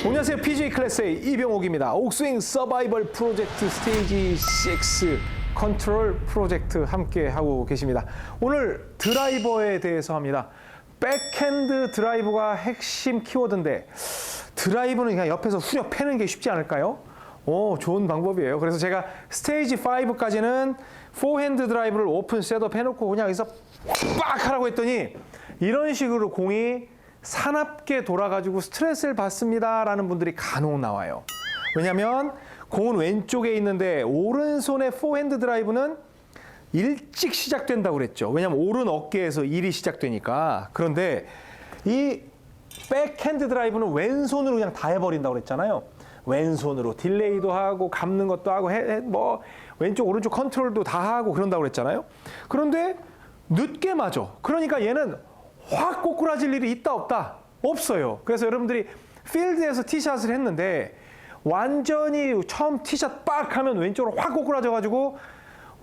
안녕하세요. PGA 클래스의 이병옥입니다. 옥스윙 서바이벌 프로젝트 스테이지 6 컨트롤 프로젝트 함께 하고 계십니다. 오늘 드라이버에 대해서 합니다. 백핸드 드라이버가 핵심 키워드인데 드라이버는 그냥 옆에서 후려 패는 게 쉽지 않을까요? 좋은 방법이에요. 그래서 제가 스테이지 5까지는 포핸드 드라이브를 오픈 셋업 해놓고 그냥 여기서 빡 하라고 했더니 이런 식으로 공이 사납게 돌아가지고 스트레스를 받습니다라는 분들이 간혹 나와요. 왜냐하면 공은 왼쪽에 있는데 오른손의 포핸드 드라이브는 일찍 시작된다고 그랬죠. 왜냐하면 오른 어깨에서 일이 시작되니까. 그런데 이 백핸드 드라이브는 왼손으로 그냥 다 해버린다고 그랬잖아요. 왼손으로 딜레이도 하고 감는 것도 하고 왼쪽 오른쪽 컨트롤도 다 하고 그런다고 그랬잖아요. 그런데 늦게 맞아. 그러니까 얘는 확 꼬꾸라질 일이 있다 없다? 없어요. 그래서 여러분들이 필드에서 티샷을 했는데 완전히 처음 티샷 빡 하면 왼쪽으로 확 꼬꾸라져가지고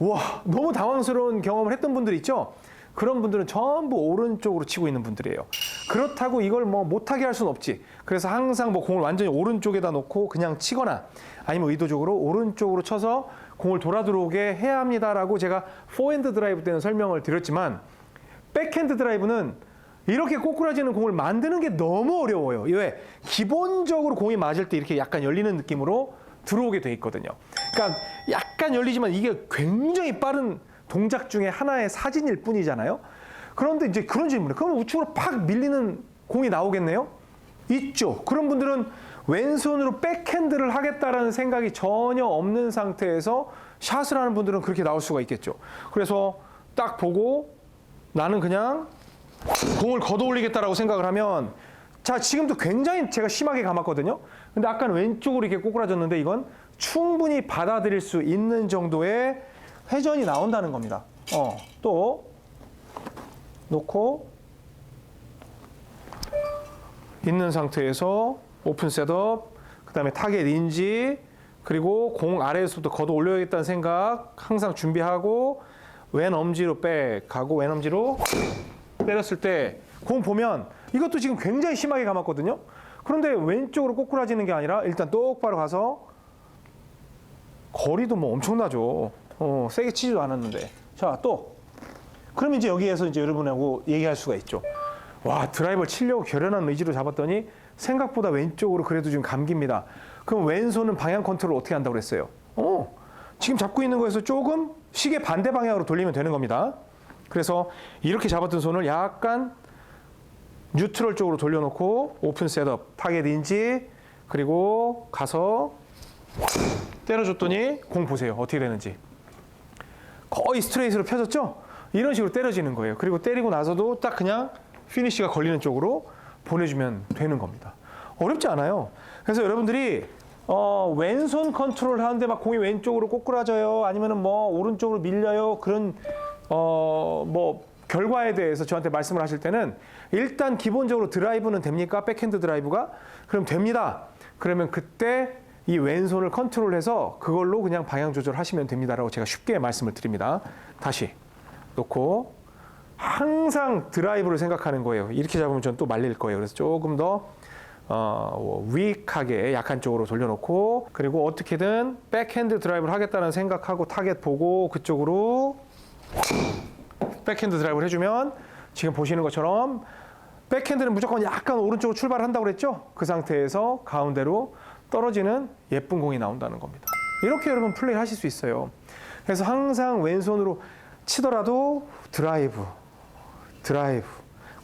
와 너무 당황스러운 경험을 했던 분들 있죠? 그런 분들은 전부 오른쪽으로 치고 있는 분들이에요. 그렇다고 이걸 못하게 할 수는 없지. 그래서 항상 공을 완전히 오른쪽에다 놓고 그냥 치거나 아니면 의도적으로 오른쪽으로 쳐서 공을 돌아 들어오게 해야 합니다라고 제가 포핸드 드라이브 때는 설명을 드렸지만 백핸드 드라이브는 이렇게 꼬꾸라지는 공을 만드는 게 너무 어려워요. 왜? 기본적으로 공이 맞을 때 이렇게 약간 열리는 느낌으로 들어오게 돼 있거든요. 그러니까 약간 열리지만 이게 굉장히 빠른 동작 중에 하나의 사진일 뿐이잖아요. 그런데 이제 그런 질문을 그럼 우측으로 팍 밀리는 공이 나오겠네요? 있죠. 그런 분들은 왼손으로 백핸드를 하겠다라는 생각이 전혀 없는 상태에서 샷을 하는 분들은 그렇게 나올 수가 있겠죠. 그래서 딱 보고 나는 그냥 공을 걷어 올리겠다라고 생각을 하면 자 지금도 굉장히 제가 심하게 감았거든요. 근데 아까는 왼쪽으로 이렇게 꼬꾸라졌는데 이건 충분히 받아들일 수 있는 정도의 회전이 나온다는 겁니다. 또 놓고 있는 상태에서 오픈 셋업, 그 다음에 타겟 인지, 그리고 공 아래에서부터 걷어 올려야겠다는 생각 항상 준비하고 왼 엄지로 백 가고 왼 엄지로 때렸을 때 공 보면 이것도 지금 굉장히 심하게 감았거든요. 그런데 왼쪽으로 꼬꾸라지는 게 아니라 일단 똑바로 가서 거리도 엄청나죠. 세게 치지도 않았는데. 자, 또. 그럼 이제 여기에서 이제 여러분하고 얘기할 수가 있죠. 와, 드라이버를 치려고 결연한 의지로 잡았더니 생각보다 왼쪽으로 그래도 좀 감깁니다. 그럼 왼손은 방향 컨트롤 어떻게 한다고 그랬어요? 지금 잡고 있는 거에서 조금 시계 반대 방향으로 돌리면 되는 겁니다. 그래서 이렇게 잡았던 손을 약간 뉴트럴 쪽으로 돌려놓고 오픈 셋업, 타겟 인지, 그리고 가서 때려줬더니 공 보세요. 어떻게 되는지. 거의 스트레이트로 펴졌죠? 이런 식으로 때려지는 거예요. 그리고 때리고 나서도 딱 그냥 피니쉬가 걸리는 쪽으로 보내주면 되는 겁니다. 어렵지 않아요. 그래서 여러분들이 왼손 컨트롤 하는데 막 공이 왼쪽으로 꼬꾸라져요. 아니면은 오른쪽으로 밀려요. 그런 결과에 대해서 저한테 말씀을 하실 때는 일단 기본적으로 드라이브는 됩니까? 백핸드 드라이브가? 그럼 됩니다. 그러면 그때 이 왼손을 컨트롤해서 그걸로 그냥 방향 조절하시면 됩니다라고 제가 쉽게 말씀을 드립니다. 다시 놓고 항상 드라이브를 생각하는 거예요. 이렇게 잡으면 전 또 말릴 거예요. 그래서 조금 더 위크하게 약한 쪽으로 돌려놓고 그리고 어떻게든 백핸드 드라이브를 하겠다는 생각하고 타겟 보고 그쪽으로 백핸드 드라이브를 해주면 지금 보시는 것처럼 백핸드는 무조건 약간 오른쪽으로 출발한다고 그랬죠? 그 상태에서 가운데로 떨어지는 예쁜 공이 나온다는 겁니다. 이렇게 여러분 플레이 하실 수 있어요. 그래서 항상 왼손으로 치더라도 드라이브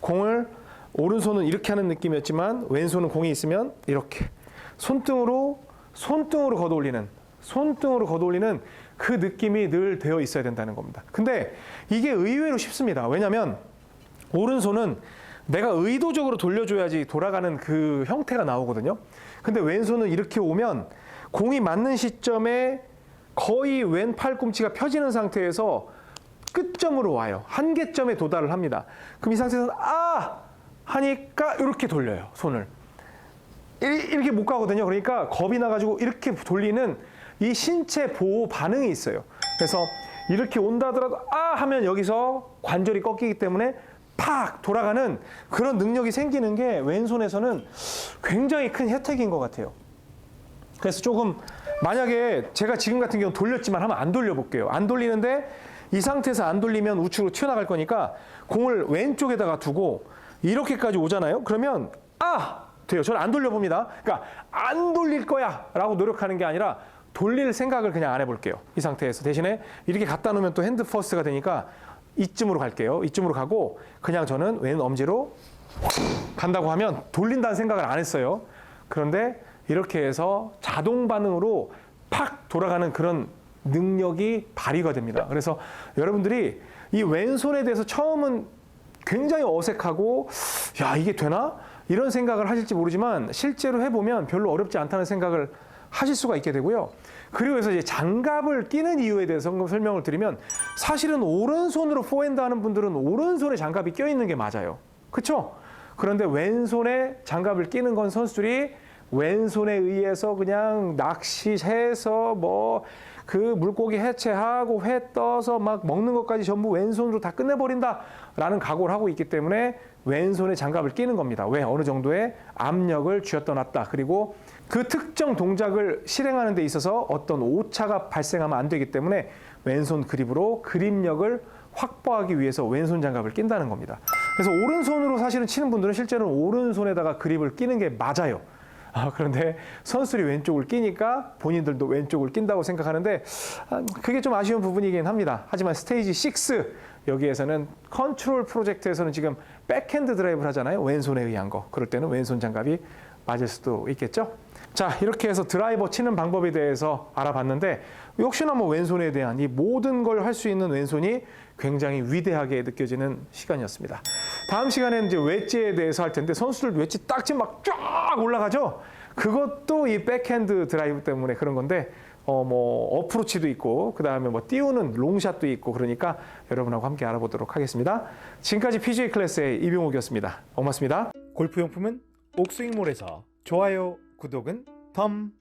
공을 오른손은 이렇게 하는 느낌이었지만 왼손은 공이 있으면 이렇게 손등으로 걷어 올리는 그 느낌이 늘 되어 있어야 된다는 겁니다. 근데 이게 의외로 쉽습니다. 왜냐하면 오른손은 내가 의도적으로 돌려줘야지 돌아가는 그 형태가 나오거든요. 근데 왼손은 이렇게 오면 공이 맞는 시점에 거의 왼 팔꿈치가 펴지는 상태에서 끝점으로 와요. 한계점에 도달을 합니다. 그럼 이 상태에서 하니까 이렇게 돌려요. 손을. 이렇게 못 가거든요. 그러니까 겁이 나가지고 이렇게 돌리는 이 신체 보호 반응이 있어요. 그래서 이렇게 온다 하더라도 하면 여기서 관절이 꺾이기 때문에 팍 돌아가는 그런 능력이 생기는 게 왼손에서는 굉장히 큰 혜택인 것 같아요. 그래서 조금 만약에 제가 지금 같은 경우 돌렸지만 한번 안 돌려볼게요. 안 돌리는데 이 상태에서 안 돌리면 우측으로 튀어나갈 거니까 공을 왼쪽에다가 두고 이렇게까지 오잖아요. 그러면 돼요. 저는 안 돌려봅니다. 그러니까 안 돌릴 거야 라고 노력하는 게 아니라 돌릴 생각을 그냥 안 해볼게요. 이 상태에서. 대신에 이렇게 갖다 놓으면 또 핸드 퍼스트가 되니까 이쯤으로 갈게요. 이쯤으로 가고 그냥 저는 왼 엄지로 간다고 하면 돌린다는 생각을 안 했어요. 그런데 이렇게 해서 자동 반응으로 팍 돌아가는 그런 능력이 발휘가 됩니다. 그래서 여러분들이 이 왼손에 대해서 처음은 굉장히 어색하고 야 이게 되나? 이런 생각을 하실지 모르지만 실제로 해보면 별로 어렵지 않다는 생각을 하실 수가 있게 되고요. 그리고 해서 이제 장갑을 끼는 이유에 대해서 설명을 드리면 사실은 오른손으로 포핸드 하는 분들은 오른손에 장갑이 껴있는 게 맞아요. 그렇죠? 그런데 왼손에 장갑을 끼는 건 선수들이 왼손에 의해서 그냥 낚시해서 뭐 그 물고기 해체하고 회 떠서 막 먹는 것까지 전부 왼손으로 다 끝내버린다라는 각오를 하고 있기 때문에 왼손에 장갑을 끼는 겁니다. 왜? 어느 정도의 압력을 쥐었다 놨다. 그리고 그 특정 동작을 실행하는 데 있어서 어떤 오차가 발생하면 안 되기 때문에 왼손 그립으로 그립력을 확보하기 위해서 왼손 장갑을 낀다는 겁니다. 그래서 오른손으로 사실은 치는 분들은 실제로는 오른손에다가 그립을 끼는 게 맞아요. 그런데 선수들이 왼쪽을 끼니까 본인들도 왼쪽을 낀다고 생각하는데 그게 좀 아쉬운 부분이긴 합니다. 하지만 스테이지 6 여기에서는 컨트롤 프로젝트에서는 지금 백핸드 드라이브를 하잖아요. 왼손에 의한 거. 그럴 때는 왼손 장갑이 맞을 수도 있겠죠. 자, 이렇게 해서 드라이버 치는 방법에 대해서 알아봤는데 역시나 뭐 왼손에 대한 이 모든 걸 할 수 있는 왼손이 굉장히 위대하게 느껴지는 시간이었습니다. 다음 시간에는 이제 웨지에 대해서 할 텐데 선수들 웨지 딱지 막 쫙 올라가죠. 그것도 이 백핸드 드라이브 때문에 그런 건데 뭐 어프로치도 있고 그 다음에 뭐 띄우는 롱샷도 있고 그러니까 여러분하고 함께 알아보도록 하겠습니다. 지금까지 PGA 클래스의 이병옥이었습니다. 고맙습니다. 골프용품은 옥스윙몰에서 좋아요, 구독은 덤.